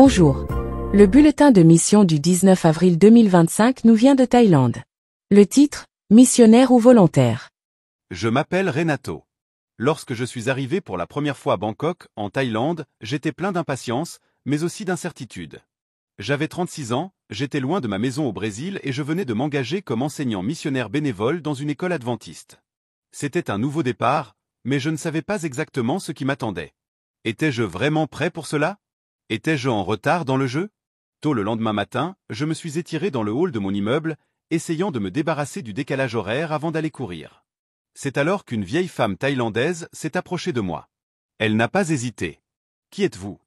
Bonjour. Le bulletin de mission du 19 avril 2025 nous vient de Thaïlande. Le titre, missionnaire ou volontaire. Je m'appelle Renato. Lorsque je suis arrivé pour la première fois à Bangkok, en Thaïlande, j'étais plein d'impatience, mais aussi d'incertitude. J'avais 36 ans, j'étais loin de ma maison au Brésil et je venais de m'engager comme enseignant missionnaire bénévole dans une école adventiste. C'était un nouveau départ, mais je ne savais pas exactement ce qui m'attendait. Étais-je vraiment prêt pour cela ? Étais-je en retard dans le jeu ? Tôt le lendemain matin, je me suis étiré dans le hall de mon immeuble, essayant de me débarrasser du décalage horaire avant d'aller courir. C'est alors qu'une vieille femme thaïlandaise s'est approchée de moi. Elle n'a pas hésité. « Qui êtes-vous »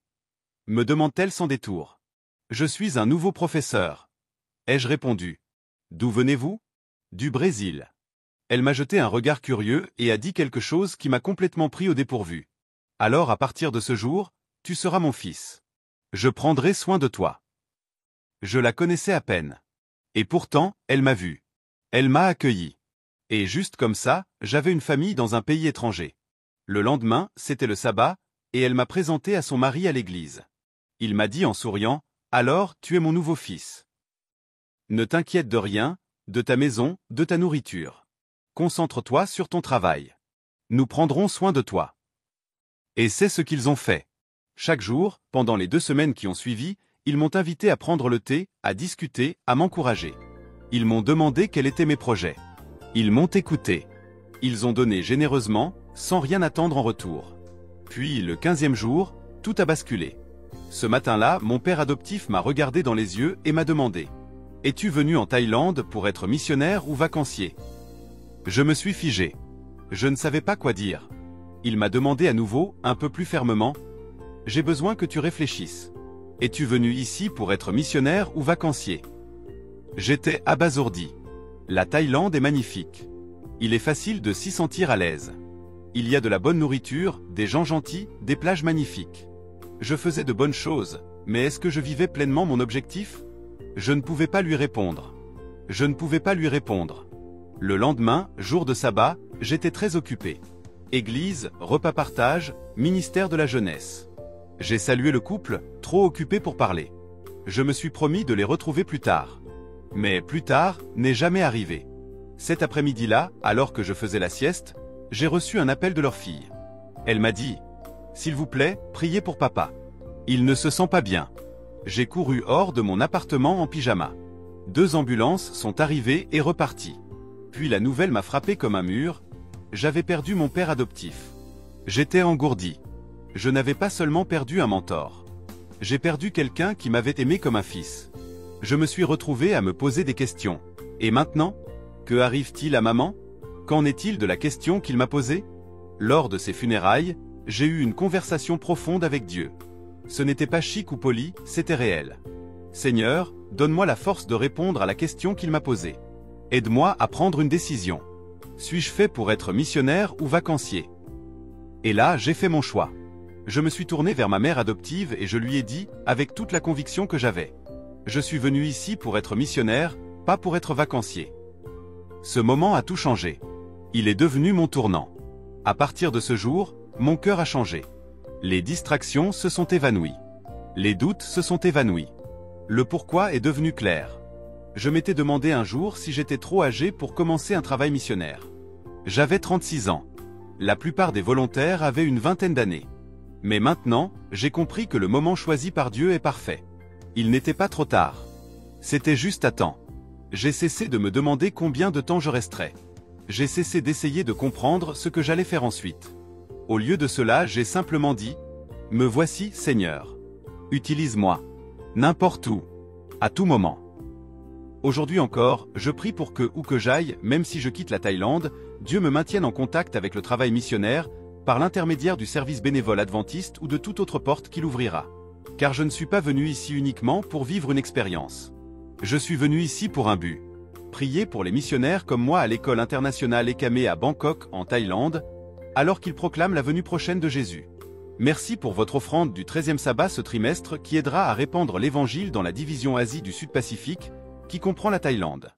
me demande-t-elle sans détour. « Je suis un nouveau professeur. » ai-je répondu. « D'où venez-vous » ? « Du Brésil. » Elle m'a jeté un regard curieux et a dit quelque chose qui m'a complètement pris au dépourvu. « Alors à partir de ce jour, tu seras mon fils. Je prendrai soin de toi. » Je la connaissais à peine. Et pourtant, elle m'a vu. Elle m'a accueilli. Et juste comme ça, j'avais une famille dans un pays étranger. Le lendemain, c'était le sabbat, et elle m'a présenté à son mari à l'église. Il m'a dit en souriant, « Alors, tu es mon nouveau fils. Ne t'inquiète de rien, de ta maison, de ta nourriture. Concentre-toi sur ton travail. Nous prendrons soin de toi. » Et c'est ce qu'ils ont fait. Chaque jour, pendant les 2 semaines qui ont suivi, ils m'ont invité à prendre le thé, à discuter, à m'encourager. Ils m'ont demandé quels étaient mes projets. Ils m'ont écouté. Ils ont donné généreusement, sans rien attendre en retour. Puis, le 15e jour, tout a basculé. Ce matin-là, mon père adoptif m'a regardé dans les yeux et m'a demandé « Es-tu venu en Thaïlande pour être missionnaire ou vacancier ?» Je me suis figé. Je ne savais pas quoi dire. Il m'a demandé à nouveau, un peu plus fermement « J'ai besoin que tu réfléchisses. Es-tu venu ici pour être missionnaire ou vacancier ?» J'étais abasourdi. La Thaïlande est magnifique. Il est facile de s'y sentir à l'aise. Il y a de la bonne nourriture, des gens gentils, des plages magnifiques. Je faisais de bonnes choses, mais est-ce que je vivais pleinement mon objectif ? Je ne pouvais pas lui répondre. Je ne pouvais pas lui répondre. Le lendemain, jour de sabbat, j'étais très occupé. Église, repas partage, ministère de la jeunesse. J'ai salué le couple, trop occupé pour parler. Je me suis promis de les retrouver plus tard. Mais plus tard n'est jamais arrivé. Cet après-midi-là, alors que je faisais la sieste, j'ai reçu un appel de leur fille. Elle m'a dit « S'il vous plaît, priez pour papa. Il ne se sent pas bien. » J'ai couru hors de mon appartement en pyjama. 2 ambulances sont arrivées et reparties. Puis la nouvelle m'a frappé comme un mur. J'avais perdu mon père adoptif. J'étais engourdi. Je n'avais pas seulement perdu un mentor. J'ai perdu quelqu'un qui m'avait aimé comme un fils. Je me suis retrouvé à me poser des questions. Et maintenant ? Que arrive-t-il à maman ? Qu'en est-il de la question qu'il m'a posée ? Lors de ses funérailles, j'ai eu une conversation profonde avec Dieu. Ce n'était pas chic ou poli, c'était réel. Seigneur, donne-moi la force de répondre à la question qu'il m'a posée. Aide-moi à prendre une décision. Suis-je fait pour être missionnaire ou vacancier ? Et là, j'ai fait mon choix. Je me suis tourné vers ma mère adoptive et je lui ai dit, avec toute la conviction que j'avais. Je suis venu ici pour être missionnaire, pas pour être vacancier. Ce moment a tout changé. Il est devenu mon tournant. À partir de ce jour, mon cœur a changé. Les distractions se sont évanouies. Les doutes se sont évanouis. Le pourquoi est devenu clair. Je m'étais demandé un jour si j'étais trop âgé pour commencer un travail missionnaire. J'avais 36 ans. La plupart des volontaires avaient une vingtaine d'années. Mais maintenant, j'ai compris que le moment choisi par Dieu est parfait. Il n'était pas trop tard. C'était juste à temps. J'ai cessé de me demander combien de temps je resterais. J'ai cessé d'essayer de comprendre ce que j'allais faire ensuite. Au lieu de cela, j'ai simplement dit « Me voici, Seigneur. Utilise-moi. N'importe où. À tout moment. » Aujourd'hui encore, je prie pour que, où que j'aille, même si je quitte la Thaïlande, Dieu me maintienne en contact avec le travail missionnaire, par l'intermédiaire du service bénévole adventiste ou de toute autre porte qu'il ouvrira. Car je ne suis pas venu ici uniquement pour vivre une expérience. Je suis venu ici pour un but. Prier pour les missionnaires comme moi à l'école internationale Ekame à Bangkok, en Thaïlande, alors qu'ils proclament la venue prochaine de Jésus. Merci pour votre offrande du 13e sabbat ce trimestre qui aidera à répandre l'évangile dans la division Asie du Sud-Pacifique, qui comprend la Thaïlande.